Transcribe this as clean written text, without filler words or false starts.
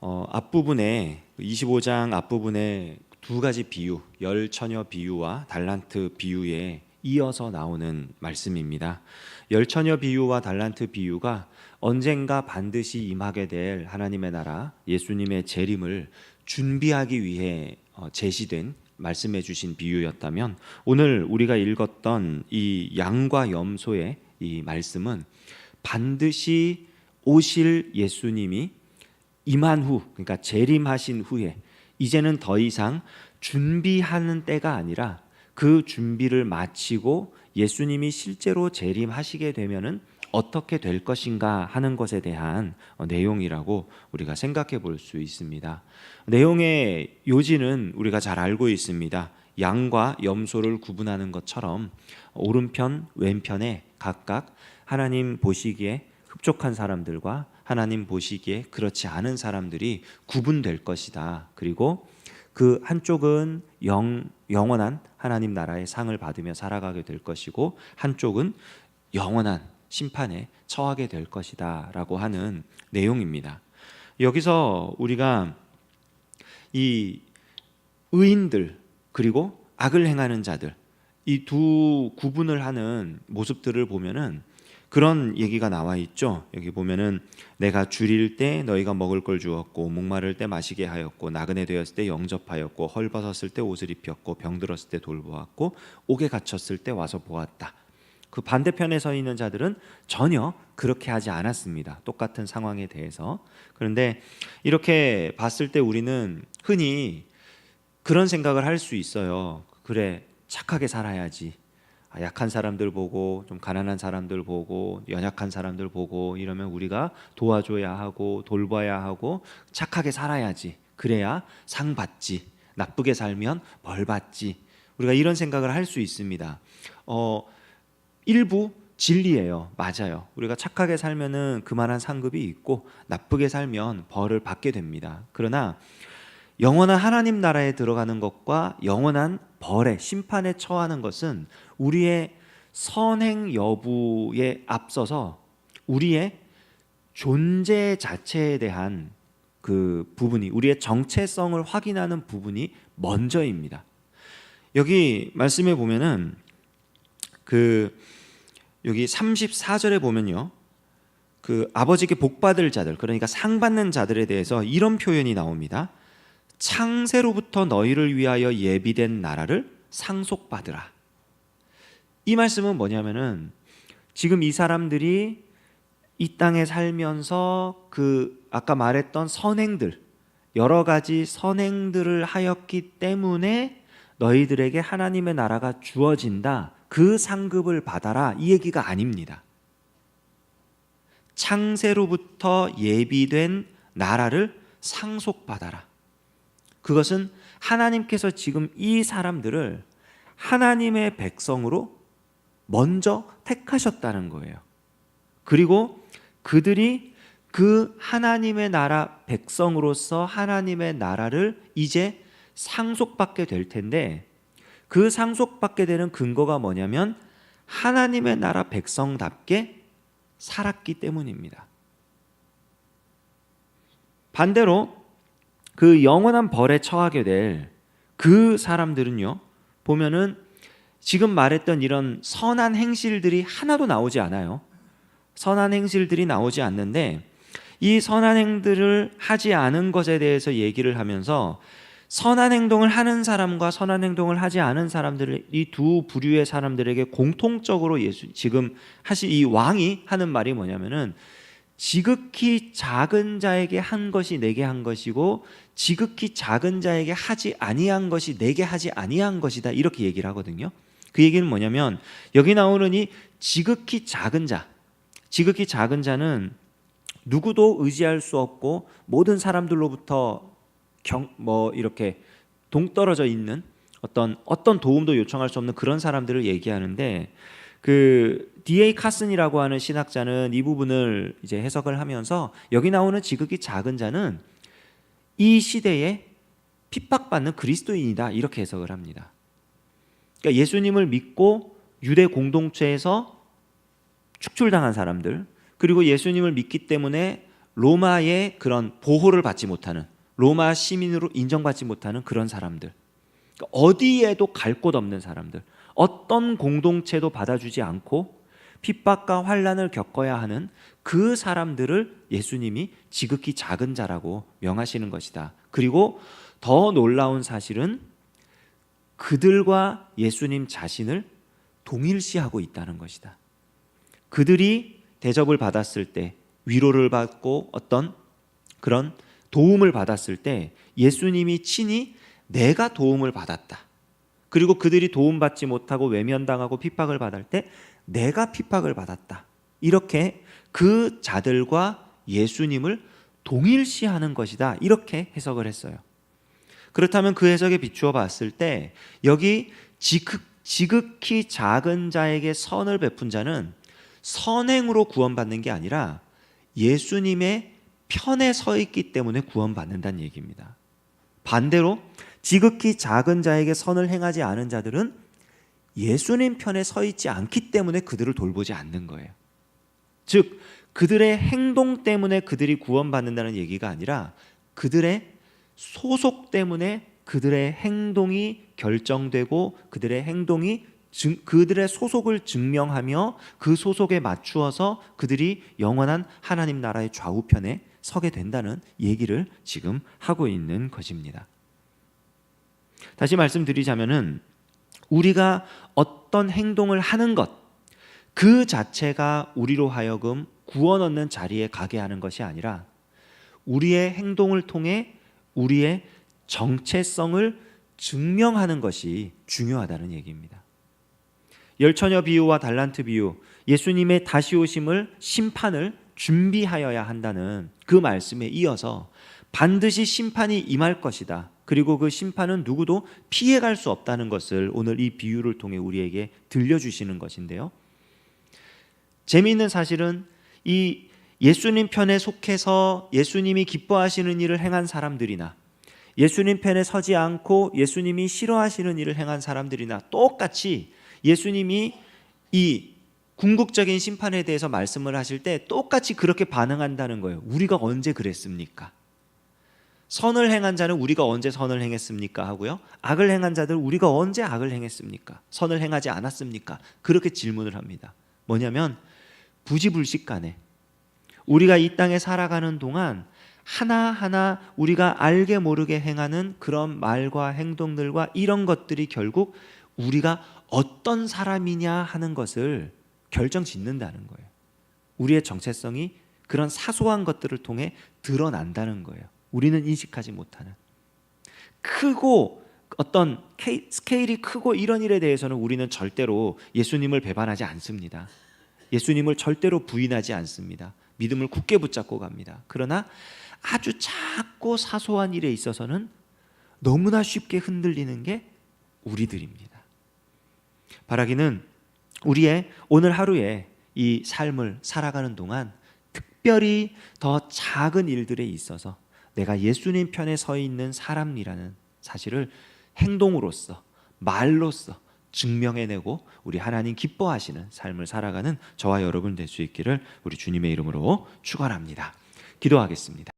앞부분에 25장 앞부분에 두 가지 비유, 열 처녀 비유와 달란트 비유에 이어서 나오는 말씀입니다. 열 처녀 비유와 달란트 비유가 언젠가 반드시 임하게 될 하나님의 나라, 예수님의 재림을 준비하기 위해 제시된 말씀해 주신 비유였다면, 오늘 우리가 읽었던 이 양과 염소의 이 말씀은 반드시 오실 예수님이 임한 후, 그러니까 재림하신 후에 이제는 더 이상 준비하는 때가 아니라 그 준비를 마치고 예수님이 실제로 재림하시게 되면은 어떻게 될 것인가 하는 것에 대한 내용이라고 우리가 생각해 볼 수 있습니다. 내용의 요지는 우리가 잘 알고 있습니다. 양과 염소를 구분하는 것처럼 오른편, 왼편에 각각 하나님 보시기에 흡족한 사람들과 하나님 보시기에 그렇지 않은 사람들이 구분될 것이다. 그리고 그 한쪽은 영원한 하나님 나라의 상을 받으며 살아가게 될 것이고, 한쪽은 영원한 심판에 처하게 될 것이다 라고 하는 내용입니다. 여기서 우리가 이 의인들 그리고 악을 행하는 자들, 이 두 구분을 하는 모습들을 보면은 그런 얘기가 나와 있죠. 여기 보면은 내가 줄일 때 너희가 먹을 걸 주었고, 목마를 때 마시게 하였고, 나그네 되었을 때 영접하였고, 헐벗었을 때 옷을 입혔고, 병들었을 때 돌보았고, 옥에 갇혔을 때 와서 보았다. 그 반대편에 서 있는 자들은 전혀 그렇게 하지 않았습니다. 똑같은 상황에 대해서. 그런데 이렇게 봤을 때 우리는 흔히 그런 생각을 할 수 있어요. 그래, 착하게 살아야지. 약한 사람들 보고, 좀 가난한 사람들 보고, 연약한 사람들 보고 이러면 우리가 도와줘야 하고 돌봐야 하고 착하게 살아야지. 그래야 상 받지. 나쁘게 살면 벌 받지. 우리가 이런 생각을 할 수 있습니다. 일부 진리예요. 맞아요. 우리가 착하게 살면은 그만한 상급이 있고, 나쁘게 살면 벌을 받게 됩니다. 그러나 영원한 하나님 나라에 들어가는 것과 영원한 벌의 심판에 처하는 것은 우리의 선행 여부에 앞서서 우리의 존재 자체에 대한 그 부분이, 우리의 정체성을 확인하는 부분이 먼저입니다. 여기 말씀에 보면은 여기 34절에 보면요, 아버지께 복 받을 자들, 그러니까 상 받는 자들에 대해서 이런 표현이 나옵니다. 창세로부터 너희를 위하여 예비된 나라를 상속받으라. 이 말씀은 뭐냐면은 지금 이 사람들이 이 땅에 살면서 아까 말했던 선행들, 여러 가지 선행들을 하였기 때문에 너희들에게 하나님의 나라가 주어진다, 그 상급을 받아라, 이 얘기가 아닙니다. 창세로부터 예비된 나라를 상속받아라. 그것은 하나님께서 지금 이 사람들을 하나님의 백성으로 먼저 택하셨다는 거예요. 그리고 그들이 그 하나님의 나라 백성으로서 하나님의 나라를 이제 상속받게 될 텐데, 그 상속받게 되는 근거가 뭐냐면 하나님의 나라 백성답게 살았기 때문입니다. 반대로 그 영원한 벌에 처하게 될 그 사람들은요, 보면은 지금 말했던 이런 선한 행실들이 하나도 나오지 않아요. 선한 행실들이 나오지 않는데, 이 선한 행들을 하지 않은 것에 대해서 얘기를 하면서 선한 행동을 하는 사람과 선한 행동을 하지 않은 사람들을, 이 두 부류의 사람들에게 공통적으로 지금 이 왕이 하는 말이 뭐냐면은 지극히 작은 자에게 한 것이 내게 한 것이고, 지극히 작은 자에게 하지 아니한 것이 내게 하지 아니한 것이다, 이렇게 얘기를 하거든요. 그 얘기는 뭐냐면 여기 나오는 이 지극히 작은 자, 지극히 작은 자는 누구도 의지할 수 없고 모든 사람들로부터 이렇게 동떨어져 있는 어떤 도움도 요청할 수 없는 그런 사람들을 얘기하는데, D.A. 카슨이라고 하는 신학자는 이 부분을 이제 해석을 하면서 여기 나오는 지극히 작은 자는 이 시대에 핍박받는 그리스도인이다, 이렇게 해석을 합니다. 그러니까 예수님을 믿고 유대 공동체에서 축출당한 사람들, 그리고 예수님을 믿기 때문에 로마의 그런 보호를 받지 못하는, 로마 시민으로 인정받지 못하는 그런 사람들, 어디에도 갈 곳 없는 사람들, 어떤 공동체도 받아주지 않고 핍박과 환난을 겪어야 하는 그 사람들을 예수님이 지극히 작은 자라고 명하시는 것이다. 그리고 더 놀라운 사실은 그들과 예수님 자신을 동일시하고 있다는 것이다. 그들이 대접을 받았을 때, 위로를 받고 어떤 그런 도움을 받았을 때 예수님이 친히 내가 도움을 받았다. 그리고 그들이 도움받지 못하고 외면당하고 핍박을 받을 때 내가 핍박을 받았다. 이렇게 그 자들과 예수님을 동일시하는 것이다. 이렇게 해석을 했어요. 그렇다면 그 해석에 비추어 봤을 때 여기 지극히 작은 자에게 선을 베푼 자는 선행으로 구원받는 게 아니라 예수님의 편에 서 있기 때문에 구원받는다는 얘기입니다. 반대로 지극히 작은 자에게 선을 행하지 않은 자들은 예수님 편에 서 있지 않기 때문에 그들을 돌보지 않는 거예요. 즉 그들의 행동 때문에 그들이 구원받는다는 얘기가 아니라 그들의 소속 때문에 그들의 행동이 결정되고 그들의 행동이 그들의 소속을 증명하며 그 소속에 맞추어서 그들이 영원한 하나님 나라의 좌우편에 서게 된다는 얘기를 지금 하고 있는 것입니다. 다시 말씀드리자면은 우리가 어떤 행동을 하는 것 그 자체가 우리로 하여금 구원 얻는 자리에 가게 하는 것이 아니라 우리의 행동을 통해 우리의 정체성을 증명하는 것이 중요하다는 얘기입니다. 열처녀 비유와 달란트 비유, 예수님의 다시 오심을 심판을 준비하여야 한다는 그 말씀에 이어서 반드시 심판이 임할 것이다. 그리고 그 심판은 누구도 피해갈 수 없다는 것을 오늘 이 비유를 통해 우리에게 들려주시는 것인데요. 재미있는 사실은 이 예수님 편에 속해서 예수님이 기뻐하시는 일을 행한 사람들이나 예수님 편에 서지 않고 예수님이 싫어하시는 일을 행한 사람들이나 똑같이 예수님이 이 궁극적인 심판에 대해서 말씀을 하실 때 똑같이 그렇게 반응한다는 거예요. 우리가 언제 그랬습니까? 선을 행한 자는 우리가 언제 선을 행했습니까? 하고요. 악을 행한 자들 우리가 언제 악을 행했습니까? 선을 행하지 않았습니까? 그렇게 질문을 합니다. 뭐냐면 부지불식간에 우리가 이 땅에 살아가는 동안 하나하나 우리가 알게 모르게 행하는 그런 말과 행동들과 이런 것들이 결국 우리가 어떤 사람이냐 하는 것을 결정짓는다는 거예요. 우리의 정체성이 그런 사소한 것들을 통해 드러난다는 거예요. 우리는 인식하지 못하는 크고 어떤 스케일이 크고 이런 일에 대해서는 우리는 절대로 예수님을 배반하지 않습니다. 예수님을 절대로 부인하지 않습니다. 믿음을 굳게 붙잡고 갑니다. 그러나 아주 작고 사소한 일에 있어서는 너무나 쉽게 흔들리는 게 우리들입니다. 바라기는 우리의 오늘 하루에 이 삶을 살아가는 동안 특별히 더 작은 일들에 있어서 내가 예수님 편에 서 있는 사람이라는 사실을 행동으로써 말로써 증명해내고 우리 하나님 기뻐하시는 삶을 살아가는 저와 여러분 될 수 있기를 우리 주님의 이름으로 축원합니다. 기도하겠습니다.